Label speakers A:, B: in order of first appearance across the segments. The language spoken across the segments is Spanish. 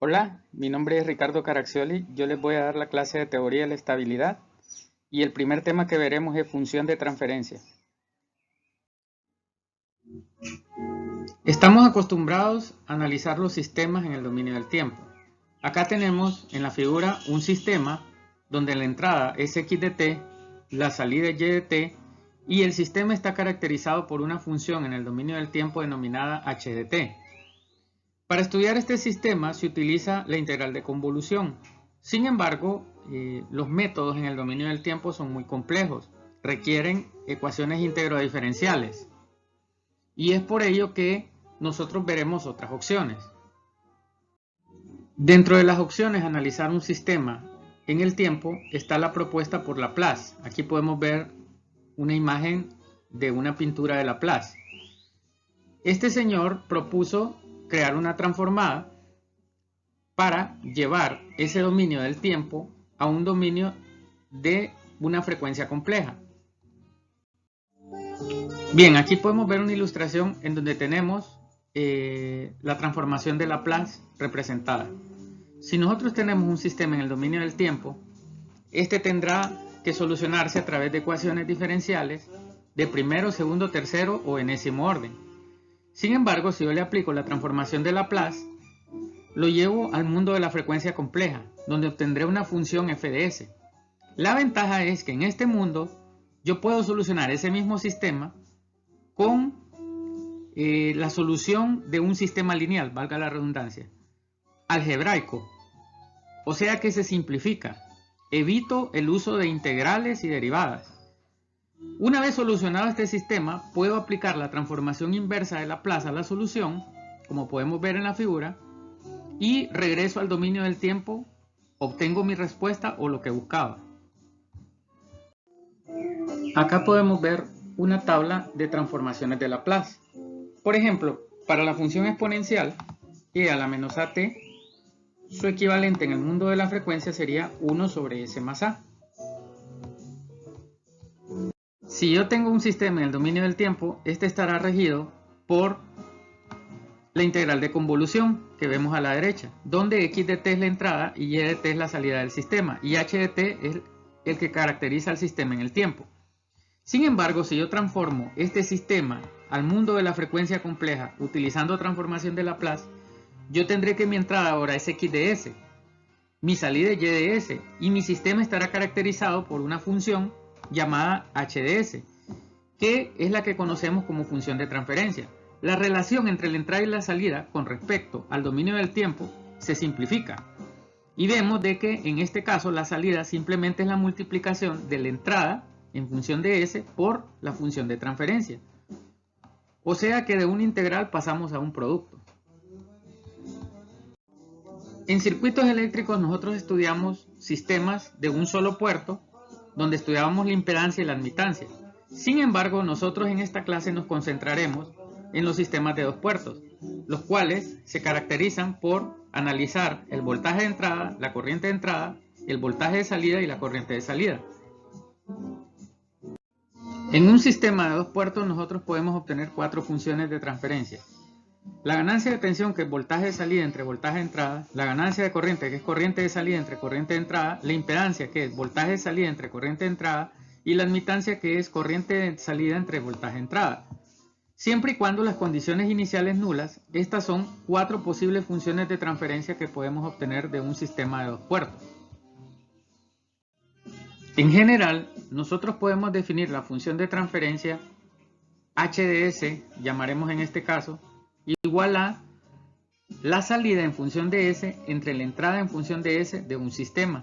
A: Hola, mi nombre es Ricardo Caraccioli. Yo les voy a dar la clase de teoría de la estabilidad y el primer tema que veremos es función de transferencia. Estamos acostumbrados a analizar los sistemas en el dominio del tiempo. Acá tenemos en la figura un sistema donde la entrada es x de t, la salida es y de t y el sistema está caracterizado por una función en el dominio del tiempo denominada h de t. Para estudiar este sistema se utiliza la integral de convolución. Sin embargo, los métodos en el dominio del tiempo son muy complejos, requieren ecuaciones íntegro-diferenciales y es por ello que nosotros veremos otras opciones. Dentro de las opciones a analizar un sistema en el tiempo está la propuesta por Laplace. Aquí podemos ver una imagen de una pintura de Laplace. Este señor propuso crear una transformada para llevar ese dominio del tiempo a un dominio de una frecuencia compleja. Bien, aquí podemos ver una ilustración en donde tenemos la transformación de Laplace representada. Si nosotros tenemos un sistema en el dominio del tiempo, este tendrá que solucionarse a través de ecuaciones diferenciales de primero, segundo, tercero o enésimo orden. Sin embargo, si yo le aplico la transformación de Laplace, lo llevo al mundo de la frecuencia compleja, donde obtendré una función f de s. La ventaja es que en este mundo yo puedo solucionar ese mismo sistema con la solución de un sistema lineal, valga la redundancia, algebraico. O sea que se simplifica. Evito el uso de integrales y derivadas. Una vez solucionado este sistema, puedo aplicar la transformación inversa de Laplace a la solución, como podemos ver en la figura, y regreso al dominio del tiempo, obtengo mi respuesta o lo que buscaba. Acá podemos ver una tabla de transformaciones de Laplace. Por ejemplo, para la función exponencial e a la menos at, su equivalente en el mundo de la frecuencia sería 1 sobre s más a. Si yo tengo un sistema en el dominio del tiempo, este estará regido por la integral de convolución que vemos a la derecha, donde x de t es la entrada y y de t es la salida del sistema, y h de t es el que caracteriza al sistema en el tiempo. Sin embargo, si yo transformo este sistema al mundo de la frecuencia compleja utilizando transformación de Laplace, yo tendré que mi entrada ahora es x de s, mi salida es y de s, y mi sistema estará caracterizado por una función llamada h de s, que es la que conocemos como función de transferencia. La relación entre la entrada y la salida con respecto al dominio del tiempo se simplifica y vemos de que en este caso la salida simplemente es la multiplicación de la entrada en función de s por la función de transferencia. O sea que de una integral pasamos a un producto. En circuitos eléctricos nosotros estudiamos sistemas de un solo puerto donde estudiábamos la impedancia y la admitancia. Sin embargo, nosotros en esta clase nos concentraremos en los sistemas de dos puertos, los cuales se caracterizan por analizar el voltaje de entrada, la corriente de entrada, el voltaje de salida y la corriente de salida. En un sistema de dos puertos nosotros podemos obtener cuatro funciones de transferencia. La ganancia de tensión, que es voltaje de salida entre voltaje de entrada, la ganancia de corriente, que es corriente de salida entre corriente de entrada, la impedancia, que es voltaje de salida entre corriente de entrada, y la admitancia, que es corriente de salida entre voltaje de entrada. Siempre y cuando las condiciones iniciales nulas, estas son cuatro posibles funciones de transferencia que podemos obtener de un sistema de dos puertos. En general, nosotros podemos definir la función de transferencia h de s, llamaremos en este caso, igual a la salida en función de s entre la entrada en función de s de un sistema,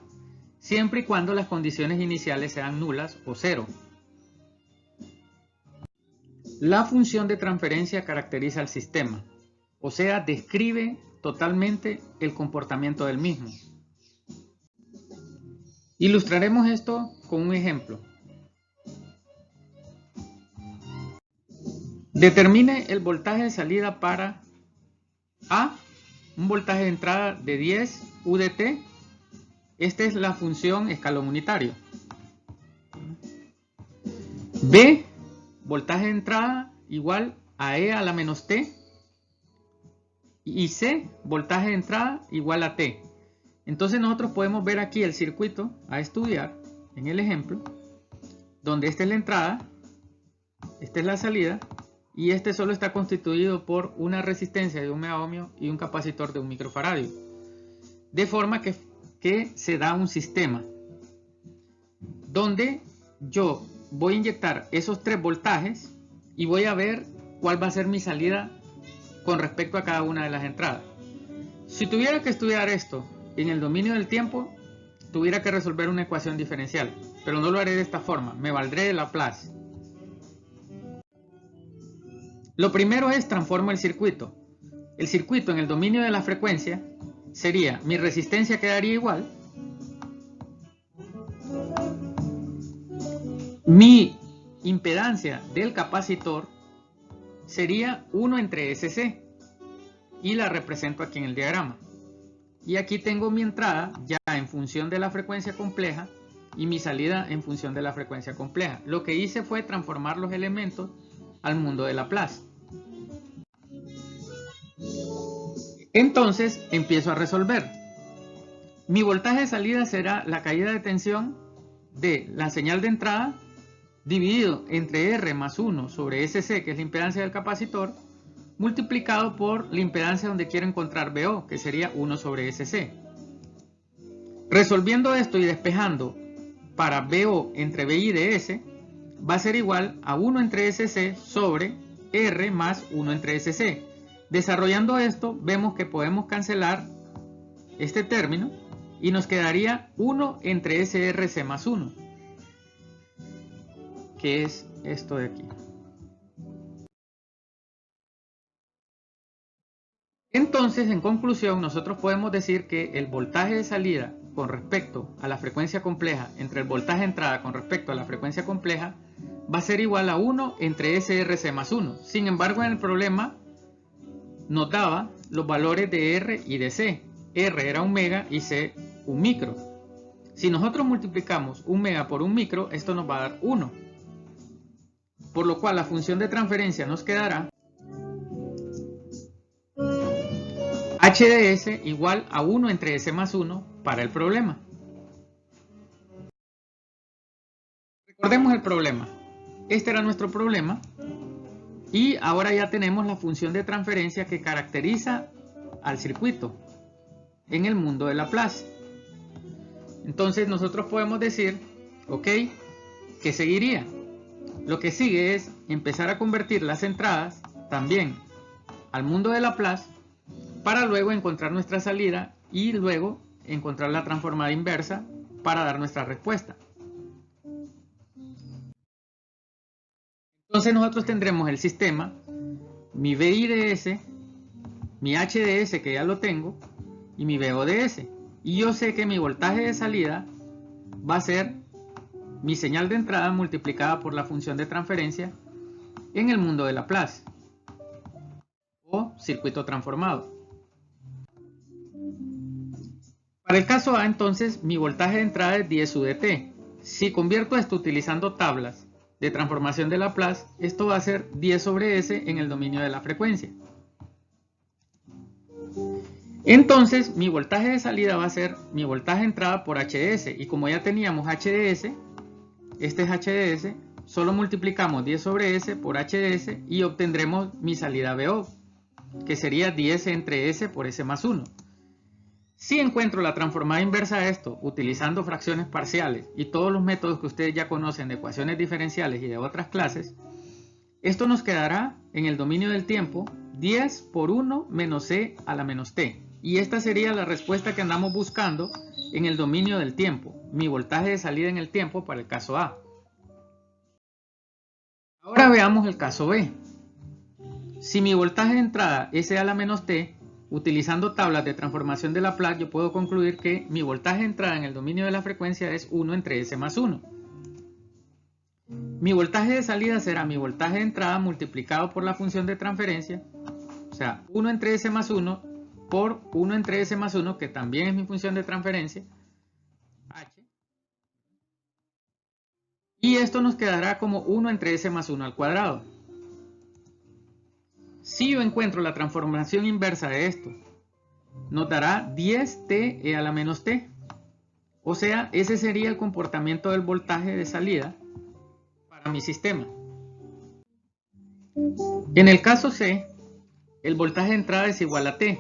A: siempre y cuando las condiciones iniciales sean nulas o cero. La función de transferencia caracteriza al sistema, o sea, describe totalmente el comportamiento del mismo. Ilustraremos esto con un ejemplo. Determine el voltaje de salida para A, un voltaje de entrada de 10 U de t. Esta es la función escalón unitario. B, voltaje de entrada igual a E a la menos t. y C, voltaje de entrada, igual a T. Entonces nosotros podemos ver aquí el circuito a estudiar en el ejemplo, donde esta es la entrada, esta es la salida, y este solo está constituido por una resistencia de 1 megaohmio y un capacitor de 1 microfaradio. De forma que se da un sistema donde yo voy a inyectar esos 3 voltajes y voy a ver cuál va a ser mi salida con respecto a cada una de las entradas. Si tuviera que estudiar esto en el dominio del tiempo, tuviera que resolver una ecuación diferencial, pero no lo haré de esta forma, me valdré de Laplace. Lo primero es transformo el circuito. El circuito en el dominio de la frecuencia sería, mi resistencia quedaría igual, mi impedancia del capacitor sería 1 entre SC y la represento aquí en el diagrama. Y aquí tengo mi entrada ya en función de la frecuencia compleja y mi salida en función de la frecuencia compleja. Lo que hice fue transformar los elementos al mundo de Laplace. Entonces empiezo a resolver. Mi voltaje de salida será la caída de tensión de la señal de entrada dividido entre R más 1 sobre SC, que es la impedancia del capacitor, multiplicado por la impedancia donde quiero encontrar BO, que sería 1 sobre SC. Resolviendo esto y despejando para BO entre BI de S, va a ser igual a 1 entre SC sobre R más 1 entre SC. Desarrollando esto, vemos que podemos cancelar este término y nos quedaría 1 entre SRC más 1, que es esto de aquí. Entonces, en conclusión, nosotros podemos decir que el voltaje de salida con respecto a la frecuencia compleja entre el voltaje de entrada con respecto a la frecuencia compleja va a ser igual a 1 entre SRC más 1. Sin embargo, en el problema nos daba los valores de R y de C. R era 1 mega y C 1 micro. Si nosotros multiplicamos 1 mega por 1 micro, esto nos va a dar 1. Por lo cual la función de transferencia nos quedará h de S igual a 1 entre S más 1 para el problema. Recordemos el problema. Este era nuestro problema. Y ahora ya tenemos la función de transferencia que caracteriza al circuito en el mundo de Laplace. Entonces nosotros podemos decir, ok, ¿qué seguiría? Lo que sigue es empezar a convertir las entradas también al mundo de Laplace para luego encontrar nuestra salida y luego encontrar la transformada inversa para dar nuestra respuesta. Entonces nosotros tendremos el sistema, mi VI de S, mi H de S que ya lo tengo, y mi VO de S. Y yo sé que mi voltaje de salida va a ser mi señal de entrada multiplicada por la función de transferencia en el mundo de Laplace, o circuito transformado. Para el caso A, entonces, mi voltaje de entrada es 10 U de T. Si convierto esto utilizando tablas de transformación de Laplace, esto va a ser 10 sobre S en el dominio de la frecuencia. Entonces, mi voltaje de salida va a ser mi voltaje de entrada por HDS. Y como ya teníamos HDS, este es HDS, solo multiplicamos 10 sobre S por HDS y obtendremos mi salida BO, que sería 10 entre S por S más 1. Si encuentro la transformada inversa a esto utilizando fracciones parciales y todos los métodos que ustedes ya conocen de ecuaciones diferenciales y de otras clases, esto nos quedará en el dominio del tiempo 10 por 1 menos C a la menos T. Y esta sería la respuesta que andamos buscando en el dominio del tiempo, mi voltaje de salida en el tiempo para el caso A. Ahora veamos el caso B. Si mi voltaje de entrada es a la menos T, utilizando tablas de transformación de Laplace, yo puedo concluir que mi voltaje de entrada en el dominio de la frecuencia es 1 entre S más 1. Mi voltaje de salida será mi voltaje de entrada multiplicado por la función de transferencia, o sea, 1 entre S más 1 por 1 entre S más 1, que también es mi función de transferencia, H. Y esto nos quedará como 1 entre S más 1 al cuadrado. Si yo encuentro la transformación inversa de esto, nos dará 10t a la menos t. O sea, ese sería el comportamiento del voltaje de salida para mi sistema. En el caso C, el voltaje de entrada es igual a T.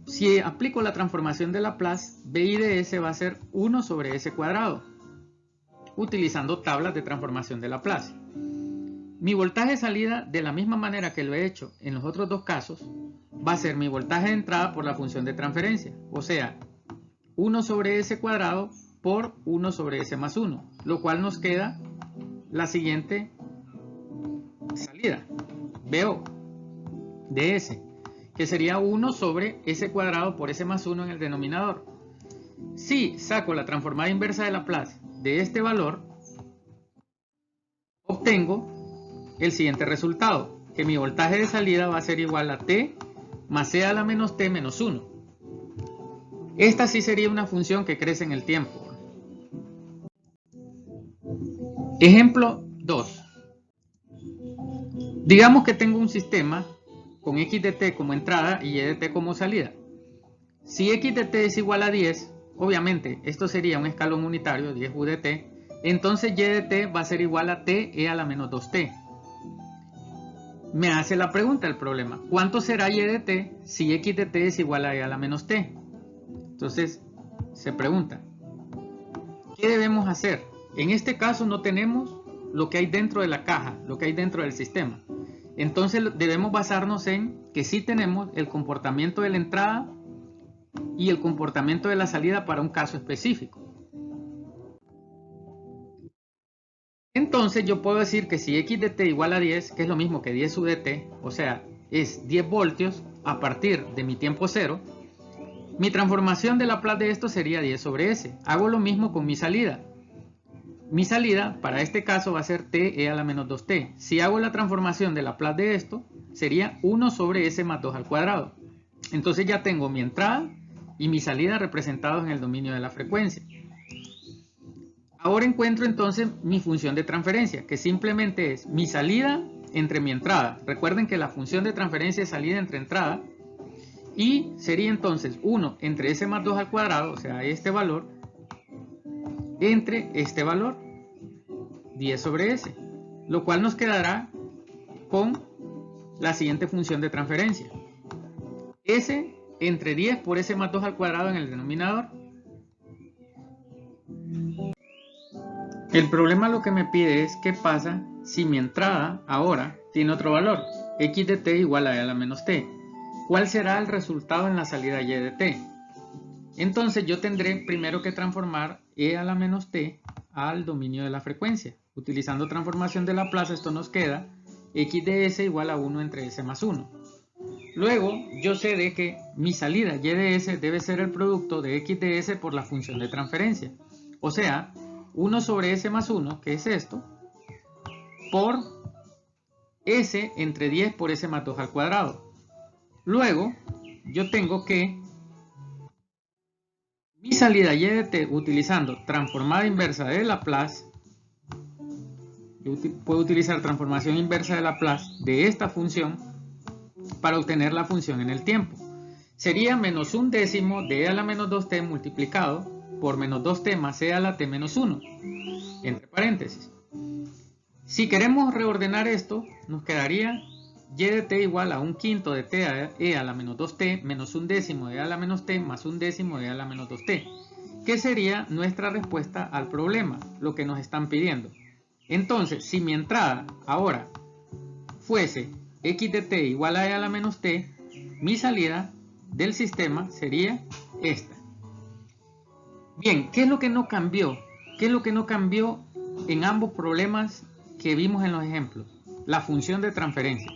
A: Si aplico la transformación de Laplace, BI de S va a ser 1 sobre S cuadrado, utilizando tablas de transformación de Laplace. Mi voltaje de salida, de la misma manera que lo he hecho en los otros dos casos, va a ser mi voltaje de entrada por la función de transferencia, o sea, 1 sobre S cuadrado por 1 sobre S más 1, lo cual nos queda la siguiente salida, BO de S, que sería 1 sobre S cuadrado por S más 1 en el denominador. Si saco la transformada inversa de Laplace de este valor, obtengo el siguiente resultado, que mi voltaje de salida va a ser igual a T más C a la menos T menos 1. Esta sí sería una función que crece en el tiempo. Ejemplo 2. Digamos que tengo un sistema con x de t como entrada y y de t como salida. Si x de t es igual a 10, obviamente esto sería un escalón unitario, 10 u de t, entonces y de t va a ser igual a t e a la menos 2t. Me hace la pregunta el problema, ¿cuánto será y de t si x de t es igual a e a la menos t? Entonces se pregunta, ¿qué debemos hacer? En este caso no tenemos lo que hay dentro de la caja, lo que hay dentro del sistema. Entonces debemos basarnos en que sí tenemos el comportamiento de la entrada y el comportamiento de la salida para un caso específico. Entonces yo puedo decir que si x de t igual a 10, que es lo mismo que 10 u de t, o sea, es 10 voltios a partir de mi tiempo cero, mi transformación de Laplace de esto sería 10 sobre s. Hago lo mismo con mi salida. Mi salida, para este caso, va a ser t e a la menos 2t. Si hago la transformación de Laplace de esto, sería 1 sobre s más 2 al cuadrado. Entonces ya tengo mi entrada y mi salida representados en el dominio de la frecuencia. Ahora encuentro entonces mi función de transferencia, que simplemente es mi salida entre mi entrada. Recuerden que la función de transferencia es salida entre entrada. Y sería entonces 1 entre s más 2 al cuadrado, o sea, este valor, entre este valor, 10 sobre s, lo cual nos quedará con la siguiente función de transferencia. S entre 10 por s más 2 al cuadrado en el denominador. El problema lo que me pide es qué pasa si mi entrada ahora tiene otro valor, x de t igual a e a la menos t. ¿Cuál será el resultado en la salida y de t? Entonces yo tendré primero que transformar e a la menos t al dominio de la frecuencia. Utilizando transformación de Laplace, esto nos queda x de s igual a 1 entre s más 1. Luego yo sé de que mi salida y de s debe ser el producto de x de s por la función de transferencia. O sea, 1 sobre s más 1, que es esto, por s entre 10 por s más 2 al cuadrado. Luego, yo tengo que mi salida y de t utilizando transformada inversa de Laplace, puedo utilizar transformación inversa de Laplace de esta función para obtener la función en el tiempo. Sería menos un décimo de e a la menos 2t multiplicado por menos 2t más e a la t menos 1, entre paréntesis. Si queremos reordenar esto, nos quedaría y de t igual a un quinto de t a e a la menos 2t menos un décimo de e a la menos t más un décimo de e a la menos 2t, que sería nuestra respuesta al problema, lo que nos están pidiendo. Entonces, si mi entrada ahora fuese x de t igual a e a la menos t, mi salida del sistema sería esta. Bien, ¿qué es lo que no cambió? ¿Qué es lo que no cambió en ambos problemas que vimos en los ejemplos? La función de transferencia.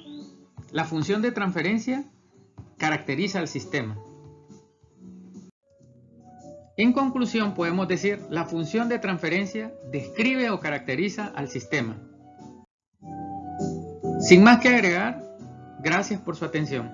A: La función de transferencia caracteriza al sistema. En conclusión, podemos decir, la función de transferencia describe o caracteriza al sistema. Sin más que agregar, gracias por su atención.